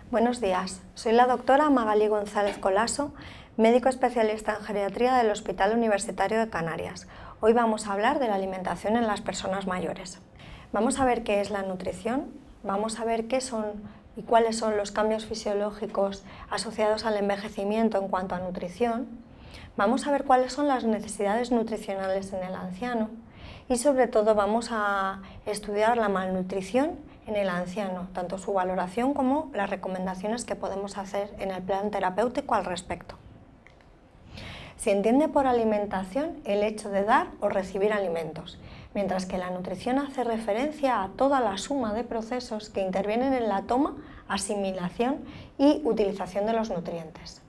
Buenos días, soy la doctora Magalí González Colaso, médico especialista en geriatría del Hospital Universitario de Canarias. Hoy vamos a hablar de la alimentación en las personas mayores. Vamos a ver qué es la nutrición, vamos a ver qué son y cuáles son los cambios fisiológicos asociados al envejecimiento en cuanto a nutrición. Vamos a ver cuáles son las necesidades nutricionales en el anciano y sobre todo vamos a estudiar la malnutrición en el anciano, tanto su valoración como las recomendaciones que podemos hacer en el plan terapéutico al respecto. Se entiende por alimentación el hecho de dar o recibir alimentos, mientras que la nutrición hace referencia a toda la suma de procesos que intervienen en la toma, asimilación y utilización de los nutrientes.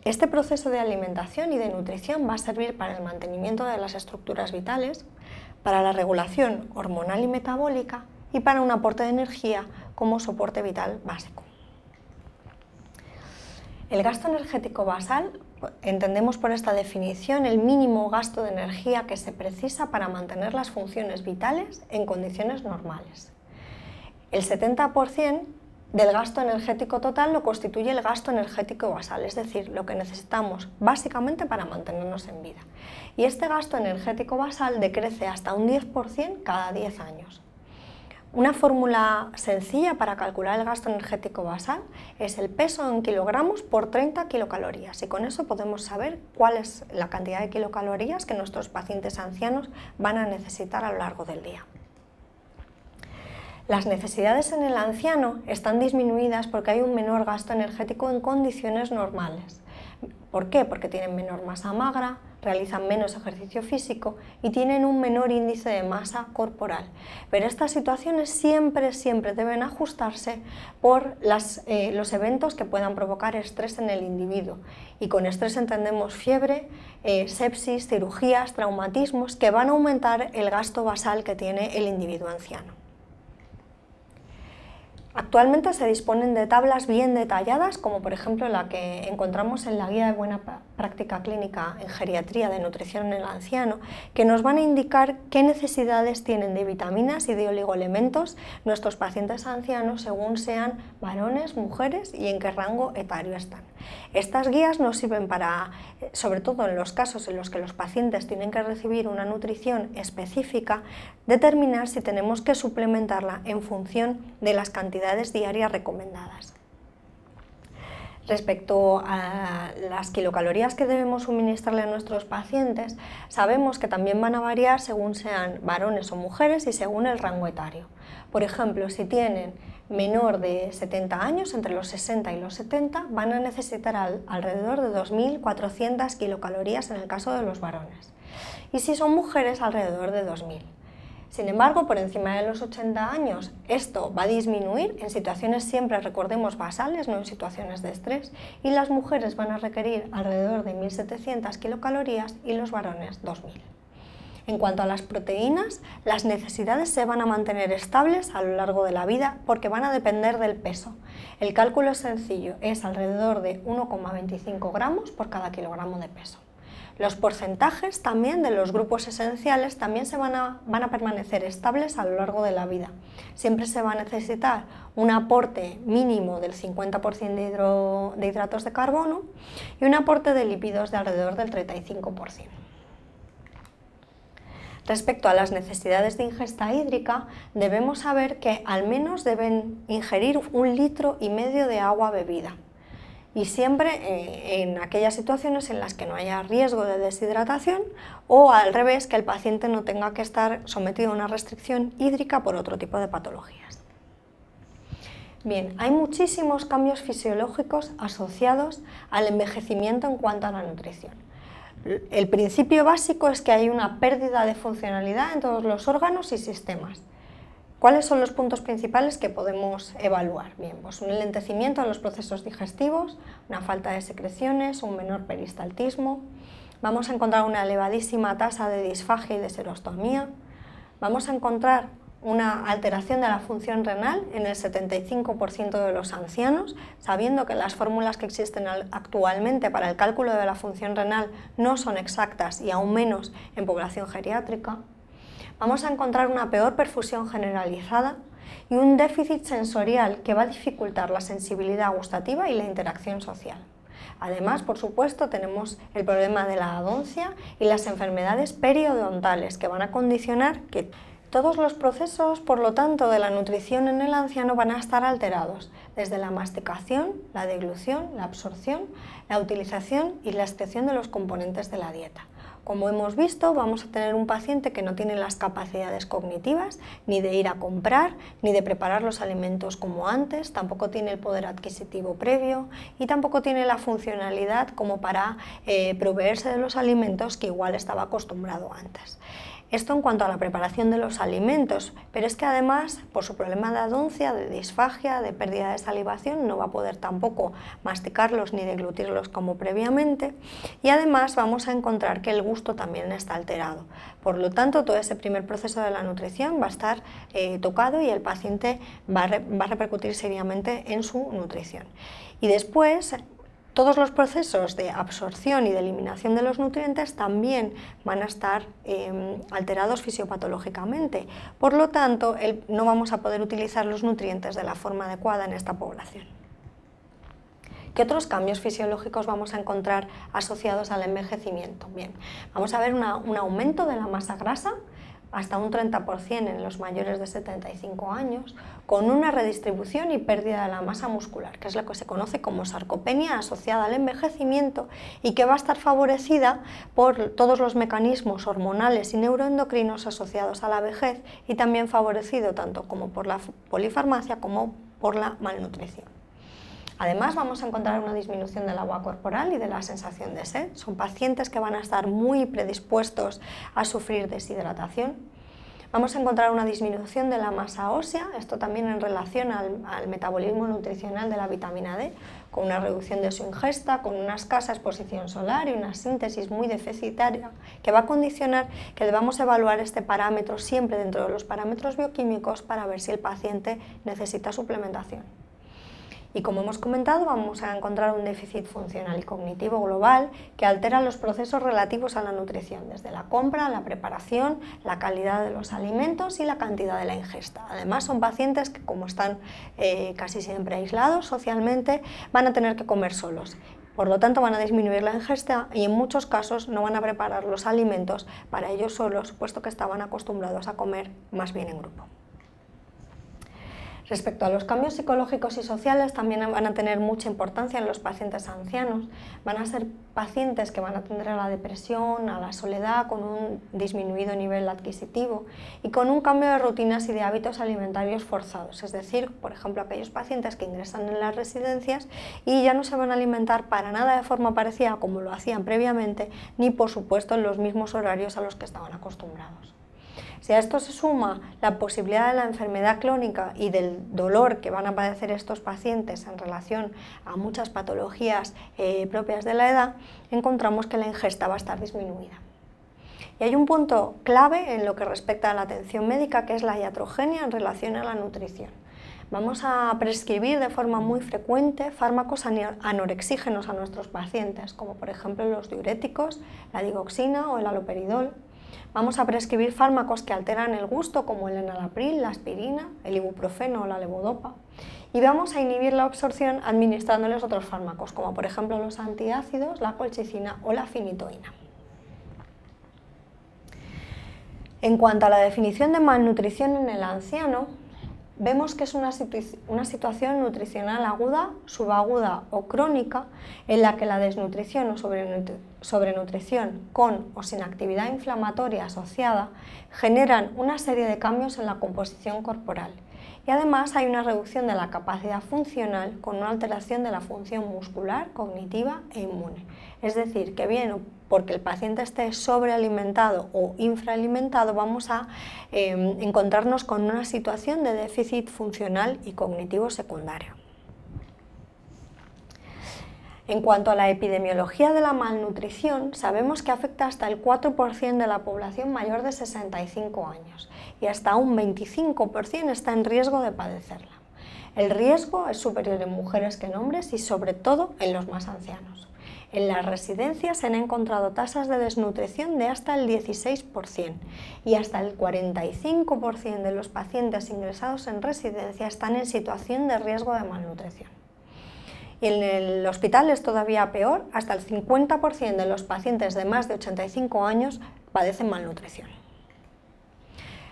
Este proceso de alimentación y de nutrición va a servir para el mantenimiento de las estructuras vitales, para la regulación hormonal y metabólica y para un aporte de energía como soporte vital básico. El gasto energético basal, entendemos por esta definición el mínimo gasto de energía que se precisa para mantener las funciones vitales en condiciones normales. El 70% del gasto energético total lo constituye el gasto energético basal, es decir, lo que necesitamos básicamente para mantenernos en vida. Y este gasto energético basal decrece hasta un 10% cada 10 años. Una fórmula sencilla para calcular el gasto energético basal es el peso en kilogramos por 30 kilocalorías y con eso podemos saber cuál es la cantidad de kilocalorías que nuestros pacientes ancianos van a necesitar a lo largo del día. Las necesidades en el anciano están disminuidas porque hay un menor gasto energético en condiciones normales. ¿Por qué? Porque tienen menor masa magra, realizan menos ejercicio físico y tienen un menor índice de masa corporal. Pero estas situaciones siempre deben ajustarse por los eventos que puedan provocar estrés en el individuo. Y con estrés entendemos fiebre, sepsis, cirugías, traumatismos que van a aumentar el gasto basal que tiene el individuo anciano. Actualmente se disponen de tablas bien detalladas, como por ejemplo la que encontramos en la Guía de Buena Práctica Clínica en Geriatría de Nutrición en el Anciano, que nos van a indicar qué necesidades tienen de vitaminas y de oligoelementos nuestros pacientes ancianos según sean varones, mujeres y en qué rango etario están. Estas guías nos sirven para, sobre todo en los casos en los que los pacientes tienen que recibir una nutrición específica, determinar si tenemos que suplementarla en función de las cantidades diarias recomendadas. Respecto a las kilocalorías que debemos suministrarle a nuestros pacientes, sabemos que también van a variar según sean varones o mujeres y según el rango etario. Por ejemplo, si tienen menor de 70 años, entre los 60 y los 70, van a necesitar alrededor de 2.400 kilocalorías en el caso de los varones. Y si son mujeres, alrededor de 2.000. Sin embargo, por encima de los 80 años, esto va a disminuir en situaciones siempre, recordemos, basales, no en situaciones de estrés, y las mujeres van a requerir alrededor de 1.700 kilocalorías y los varones 2.000. En cuanto a las proteínas, las necesidades se van a mantener estables a lo largo de la vida porque van a depender del peso. El cálculo es sencillo, es alrededor de 1,25 gramos por cada kilogramo de peso. Los porcentajes también de los grupos esenciales también van a permanecer estables a lo largo de la vida. Siempre se va a necesitar un aporte mínimo del 50% de hidratos de carbono y un aporte de lípidos de alrededor del 35%. Respecto a las necesidades de ingesta hídrica, debemos saber que al menos deben ingerir 1,5 litros de agua bebida. Y siempre en aquellas situaciones en las que no haya riesgo de deshidratación o al revés, que el paciente no tenga que estar sometido a una restricción hídrica por otro tipo de patologías. Bien, hay muchísimos cambios fisiológicos asociados al envejecimiento en cuanto a la nutrición. El principio básico es que hay una pérdida de funcionalidad en todos los órganos y sistemas. ¿Cuáles son los puntos principales que podemos evaluar? Bien, pues un enlentecimiento en los procesos digestivos, una falta de secreciones, un menor peristaltismo. Vamos a encontrar una elevadísima tasa de disfagia y de serostomía. Vamos a encontrar una alteración de la función renal en el 75% de los ancianos, sabiendo que las fórmulas que existen actualmente para el cálculo de la función renal no son exactas y aún menos en población geriátrica. Vamos a encontrar una peor perfusión generalizada y un déficit sensorial que va a dificultar la sensibilidad gustativa y la interacción social. Además, por supuesto, tenemos el problema de la adoncia y las enfermedades periodontales que van a condicionar que todos los procesos, por lo tanto, de la nutrición en el anciano van a estar alterados, desde la masticación, la deglución, la absorción, la utilización y la excreción de los componentes de la dieta. Como hemos visto, vamos a tener un paciente que no tiene las capacidades cognitivas ni de ir a comprar, ni de preparar los alimentos como antes, tampoco tiene el poder adquisitivo previo y tampoco tiene la funcionalidad como para proveerse de los alimentos que igual estaba acostumbrado antes. Esto en cuanto a la preparación de los alimentos, pero es que además, por su problema de adoncia, de disfagia, de pérdida de salivación, no va a poder tampoco masticarlos ni deglutirlos como previamente, y además vamos a encontrar que el gusto también está alterado. Por lo tanto, todo ese primer proceso de la nutrición va a estar tocado y el paciente va a repercutir seriamente en su nutrición. Y después, todos los procesos de absorción y de eliminación de los nutrientes también van a estar alterados fisiopatológicamente. Por lo tanto, no vamos a poder utilizar los nutrientes de la forma adecuada en esta población. ¿Qué otros cambios fisiológicos vamos a encontrar asociados al envejecimiento? Bien, vamos a ver un aumento de la masa grasa, hasta un 30% en los mayores de 75 años, con una redistribución y pérdida de la masa muscular, que es lo que se conoce como sarcopenia asociada al envejecimiento y que va a estar favorecida por todos los mecanismos hormonales y neuroendocrinos asociados a la vejez y también favorecido tanto como por la polifarmacia como por la malnutrición. Además, vamos a encontrar una disminución del agua corporal y de la sensación de sed. Son pacientes que van a estar muy predispuestos a sufrir deshidratación. Vamos a encontrar una disminución de la masa ósea, esto también en relación al metabolismo nutricional de la vitamina D, con una reducción de su ingesta, con una escasa exposición solar y una síntesis muy deficitaria que va a condicionar que debamos evaluar este parámetro siempre dentro de los parámetros bioquímicos para ver si el paciente necesita suplementación. Y como hemos comentado, vamos a encontrar un déficit funcional y cognitivo global que altera los procesos relativos a la nutrición, desde la compra, la preparación, la calidad de los alimentos y la cantidad de la ingesta. Además, son pacientes que, como están casi siempre aislados socialmente, van a tener que comer solos. Por lo tanto, van a disminuir la ingesta y en muchos casos no van a preparar los alimentos para ellos solos, puesto que estaban acostumbrados a comer más bien en grupo. Respecto a los cambios psicológicos y sociales, también van a tener mucha importancia en los pacientes ancianos. Van a ser pacientes que van a tender a la depresión, a la soledad, con un disminuido nivel adquisitivo y con un cambio de rutinas y de hábitos alimentarios forzados. Es decir, por ejemplo, aquellos pacientes que ingresan en las residencias y ya no se van a alimentar para nada de forma parecida como lo hacían previamente, ni por supuesto en los mismos horarios a los que estaban acostumbrados. Si a esto se suma la posibilidad de la enfermedad crónica y del dolor que van a padecer estos pacientes en relación a muchas patologías propias de la edad, encontramos que la ingesta va a estar disminuida. Y hay un punto clave en lo que respecta a la atención médica, que es la iatrogenia en relación a la nutrición. Vamos a prescribir de forma muy frecuente fármacos anorexígenos a nuestros pacientes, como por ejemplo los diuréticos, la digoxina o el haloperidol. Vamos a prescribir fármacos que alteran el gusto, como el enalapril, la aspirina, el ibuprofeno o la levodopa. Y vamos a inhibir la absorción administrándoles otros fármacos, como por ejemplo los antiácidos, la colchicina o la finitoína. En cuanto a la definición de malnutrición en el anciano, vemos que es una situación nutricional aguda, subaguda o crónica en la que la desnutrición o sobrenutrición con o sin actividad inflamatoria asociada generan una serie de cambios en la composición corporal. Y además hay una reducción de la capacidad funcional con una alteración de la función muscular, cognitiva e inmune. Es decir, que bien porque el paciente esté sobrealimentado o infraalimentado, vamos a encontrarnos con una situación de déficit funcional y cognitivo secundario. En cuanto a la epidemiología de la malnutrición, sabemos que afecta hasta el 4% de la población mayor de 65 años y hasta un 25% está en riesgo de padecerla. El riesgo es superior en mujeres que en hombres y sobre todo en los más ancianos. En las residencias se han encontrado tasas de desnutrición de hasta el 16% y hasta el 45% de los pacientes ingresados en residencia están en situación de riesgo de malnutrición. Y en el hospital es todavía peor, hasta el 50% de los pacientes de más de 85 años padecen malnutrición.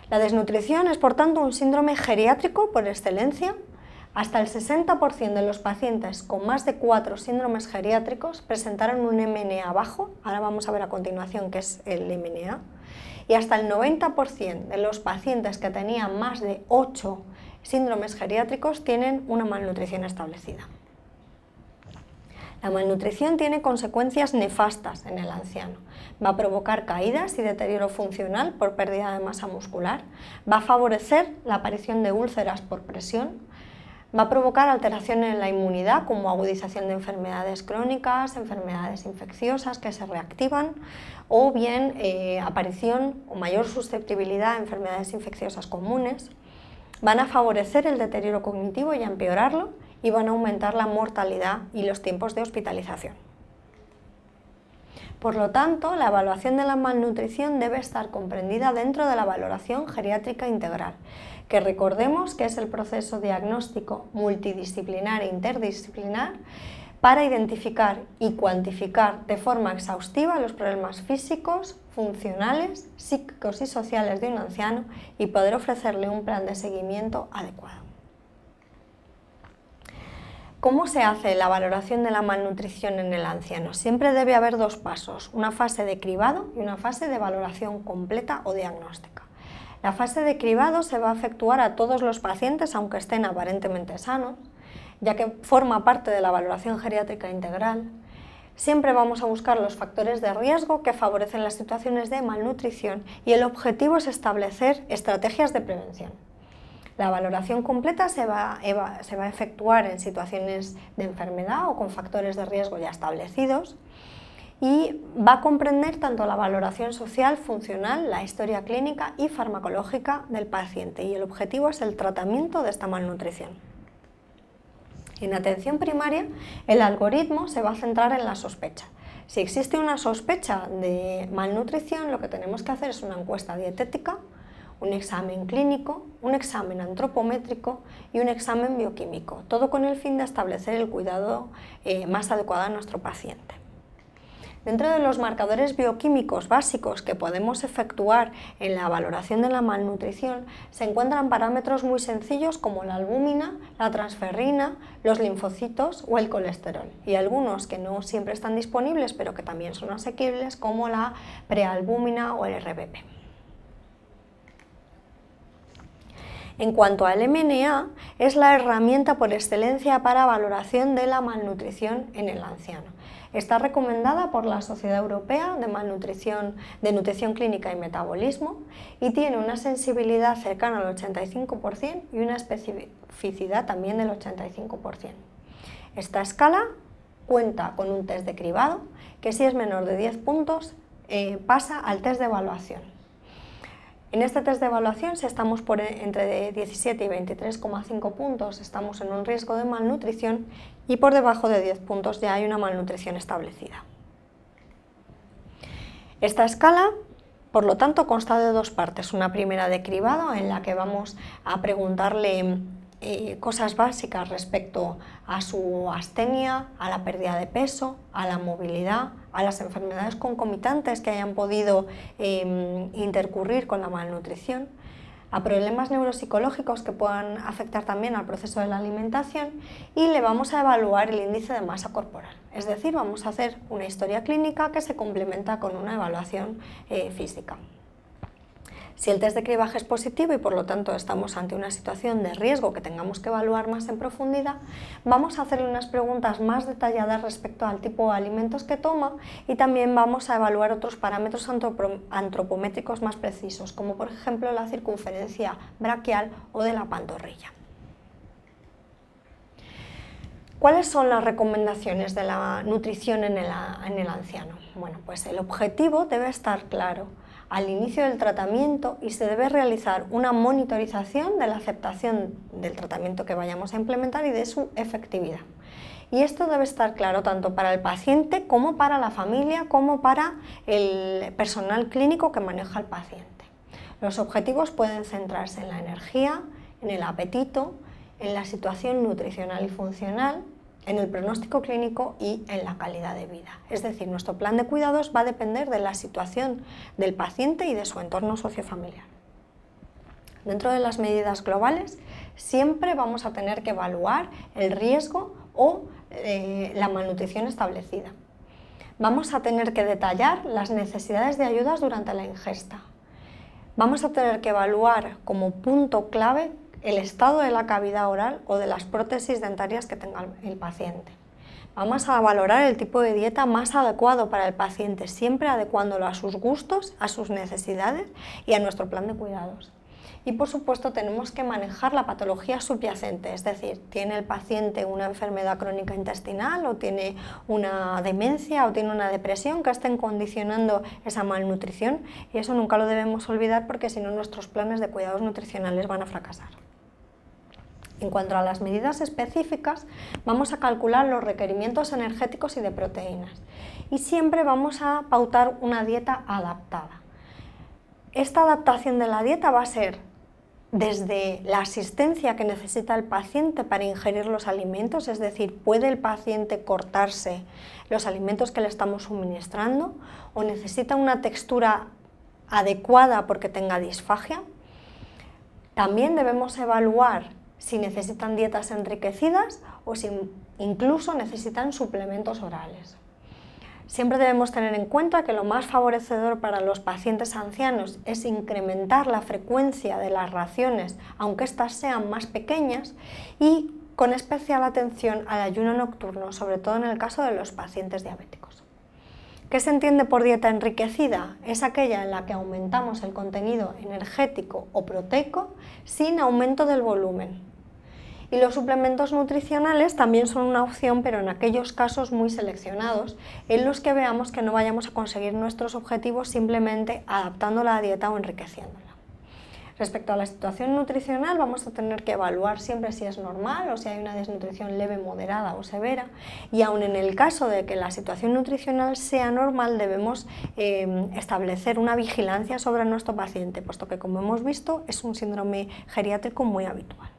La desnutrición es, por tanto, un síndrome geriátrico por excelencia. Hasta el 60% de los pacientes con más de 4 síndromes geriátricos presentaron un MNA bajo, ahora vamos a ver a continuación qué es el MNA, y hasta el 90% de los pacientes que tenían más de 8 síndromes geriátricos tienen una malnutrición establecida. La malnutrición tiene consecuencias nefastas en el anciano. Va a provocar caídas y deterioro funcional por pérdida de masa muscular, va a favorecer la aparición de úlceras por presión, va a provocar alteraciones en la inmunidad como agudización de enfermedades crónicas, enfermedades infecciosas que se reactivan o bien aparición o mayor susceptibilidad a enfermedades infecciosas comunes. Van a favorecer el deterioro cognitivo y a empeorarlo y van a aumentar la mortalidad y los tiempos de hospitalización. Por lo tanto, la evaluación de la malnutrición debe estar comprendida dentro de la valoración geriátrica integral, que recordemos que es el proceso diagnóstico multidisciplinar e interdisciplinar para identificar y cuantificar de forma exhaustiva los problemas físicos, funcionales, psíquicos y sociales de un anciano y poder ofrecerle un plan de seguimiento adecuado. ¿Cómo se hace la valoración de la malnutrición en el anciano? Siempre debe haber dos pasos, una fase de cribado y una fase de valoración completa o diagnóstica. La fase de cribado se va a efectuar a todos los pacientes, aunque estén aparentemente sanos, ya que forma parte de la valoración geriátrica integral. Siempre vamos a buscar los factores de riesgo que favorecen las situaciones de malnutrición y el objetivo es establecer estrategias de prevención. La valoración completa se va a efectuar en situaciones de enfermedad o con factores de riesgo ya establecidos y va a comprender tanto la valoración social, funcional, la historia clínica y farmacológica del paciente y el objetivo es el tratamiento de esta malnutrición. En atención primaria, el algoritmo se va a centrar en la sospecha. Si existe una sospecha de malnutrición, lo que tenemos que hacer es una encuesta dietética, un examen clínico, un examen antropométrico y un examen bioquímico, todo con el fin de establecer el cuidado más adecuado a nuestro paciente. Dentro de los marcadores bioquímicos básicos que podemos efectuar en la valoración de la malnutrición se encuentran parámetros muy sencillos como la albúmina, la transferrina, los linfocitos o el colesterol y algunos que no siempre están disponibles pero que también son asequibles como la prealbúmina o el RBP. En cuanto al MNA, es la herramienta por excelencia para valoración de la malnutrición en el anciano. Está recomendada por la Sociedad Europea de Nutrición Clínica y Metabolismo y tiene una sensibilidad cercana al 85% y una especificidad también del 85%. Esta escala cuenta con un test de cribado que si es menor de 10 puntos pasa al test de evaluación. En este test de evaluación, si estamos entre 17 y 23,5 puntos, estamos en un riesgo de malnutrición y por debajo de 10 puntos ya hay una malnutrición establecida. Esta escala, por lo tanto, consta de dos partes. Una primera de cribado en la que vamos a preguntarle cosas básicas respecto a su astenia, a la pérdida de peso, a la movilidad, a las enfermedades concomitantes que hayan podido intercurrir con la malnutrición, a problemas neuropsicológicos que puedan afectar también al proceso de la alimentación y le vamos a evaluar el índice de masa corporal. Es decir, vamos a hacer una historia clínica que se complementa con una evaluación física. Si el test de cribaje es positivo y por lo tanto estamos ante una situación de riesgo que tengamos que evaluar más en profundidad, vamos a hacerle unas preguntas más detalladas respecto al tipo de alimentos que toma y también vamos a evaluar otros parámetros antropométricos más precisos, como por ejemplo la circunferencia braquial o de la pantorrilla. ¿Cuáles son las recomendaciones de la nutrición en el anciano? Bueno, pues el objetivo debe estar claro al inicio del tratamiento y se debe realizar una monitorización de la aceptación del tratamiento que vayamos a implementar y de su efectividad. Y esto debe estar claro tanto para el paciente como para la familia, como para el personal clínico que maneja al paciente. Los objetivos pueden centrarse en la energía, en el apetito, en la situación nutricional y funcional, en el pronóstico clínico y en la calidad de vida. Es decir, nuestro plan de cuidados va a depender de la situación del paciente y de su entorno sociofamiliar. Dentro de las medidas globales, siempre vamos a tener que evaluar el riesgo o la malnutrición establecida. Vamos a tener que detallar las necesidades de ayudas durante la ingesta. Vamos a tener que evaluar como punto clave el estado de la cavidad oral o de las prótesis dentarias que tenga el paciente. Vamos a valorar el tipo de dieta más adecuado para el paciente, siempre adecuándolo a sus gustos, a sus necesidades y a nuestro plan de cuidados. Y por supuesto tenemos que manejar la patología subyacente, es decir, ¿tiene el paciente una enfermedad crónica intestinal o tiene una demencia o tiene una depresión que estén condicionando esa malnutrición? Y eso nunca lo debemos olvidar porque si no nuestros planes de cuidados nutricionales van a fracasar. En cuanto a las medidas específicas, vamos a calcular los requerimientos energéticos y de proteínas y siempre vamos a pautar una dieta adaptada. Esta adaptación de la dieta va a ser desde la asistencia que necesita el paciente para ingerir los alimentos, es decir, ¿puede el paciente cortarse los alimentos que le estamos suministrando o necesita una textura adecuada porque tenga disfagia? También debemos evaluar si necesitan dietas enriquecidas o si incluso necesitan suplementos orales. Siempre debemos tener en cuenta que lo más favorecedor para los pacientes ancianos es incrementar la frecuencia de las raciones, aunque éstas sean más pequeñas, y con especial atención al ayuno nocturno, sobre todo en el caso de los pacientes diabéticos. ¿Qué se entiende por dieta enriquecida? Es aquella en la que aumentamos el contenido energético o proteico sin aumento del volumen. Y los suplementos nutricionales también son una opción, pero en aquellos casos muy seleccionados, en los que veamos que no vayamos a conseguir nuestros objetivos simplemente adaptando la dieta o enriqueciéndola. Respecto a la situación nutricional, vamos a tener que evaluar siempre si es normal o si hay una desnutrición leve, moderada o severa, y aun en el caso de que la situación nutricional sea normal, debemos establecer una vigilancia sobre nuestro paciente, puesto que, como hemos visto, es un síndrome geriátrico muy habitual.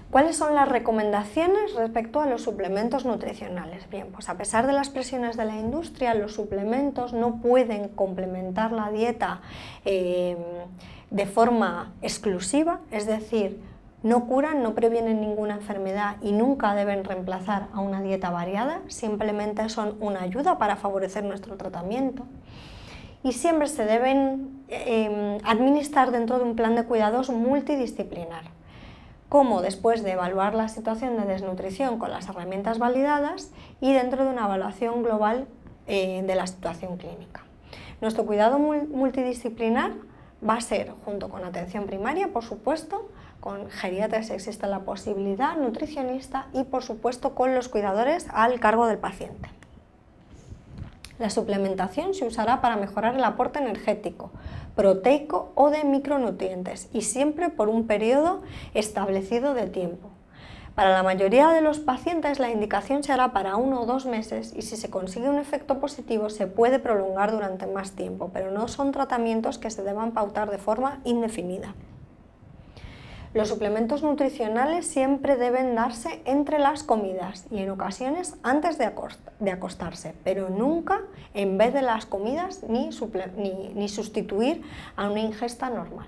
¿Cuáles son las recomendaciones respecto a los suplementos nutricionales? Bien, pues a pesar de las presiones de la industria, los suplementos no pueden complementar la dieta de forma exclusiva, es decir, no curan, no previenen ninguna enfermedad y nunca deben reemplazar a una dieta variada, simplemente son una ayuda para favorecer nuestro tratamiento. Y siempre se deben administrar dentro de un plan de cuidados multidisciplinar, como después de evaluar la situación de desnutrición con las herramientas validadas y dentro de una evaluación global de la situación clínica. Nuestro cuidado multidisciplinar va a ser, junto con atención primaria, por supuesto, con geriatras si existe la posibilidad, nutricionista y, por supuesto, con los cuidadores al cargo del paciente. La suplementación se usará para mejorar el aporte energético, proteico o de micronutrientes y siempre por un periodo establecido de tiempo. Para la mayoría de los pacientes la indicación se hará para 1 o 2 meses y si se consigue un efecto positivo se puede prolongar durante más tiempo, pero no son tratamientos que se deban pautar de forma indefinida. Los suplementos nutricionales siempre deben darse entre las comidas y en ocasiones antes de acostarse, pero nunca en vez de las comidas ni sustituir a una ingesta normal.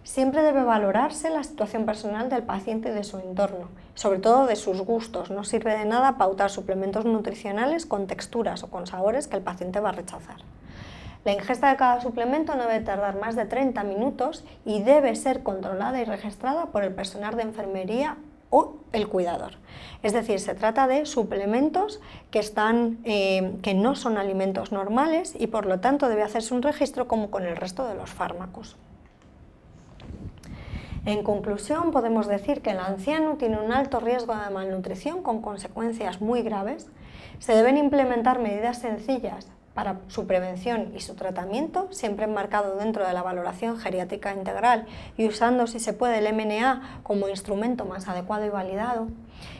Siempre debe valorarse la situación personal del paciente y de su entorno, sobre todo de sus gustos. No sirve de nada pautar suplementos nutricionales con texturas o con sabores que el paciente va a rechazar. La ingesta de cada suplemento no debe tardar más de 30 minutos y debe ser controlada y registrada por el personal de enfermería o el cuidador. Es decir, se trata de suplementos que no son alimentos normales y por lo tanto debe hacerse un registro como con el resto de los fármacos. En conclusión, podemos decir que el anciano tiene un alto riesgo de malnutrición con consecuencias muy graves. Se deben implementar medidas sencillas para su prevención y su tratamiento, siempre enmarcado dentro de la valoración geriátrica integral y usando, si se puede, el MNA como instrumento más adecuado y validado.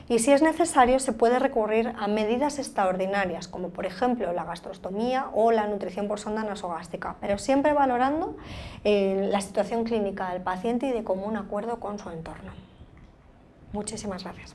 Y si es necesario, se puede recurrir a medidas extraordinarias, como por ejemplo la gastrostomía o la nutrición por sonda nasogástrica, pero siempre valorando la situación clínica del paciente y de común acuerdo con su entorno. Muchísimas gracias.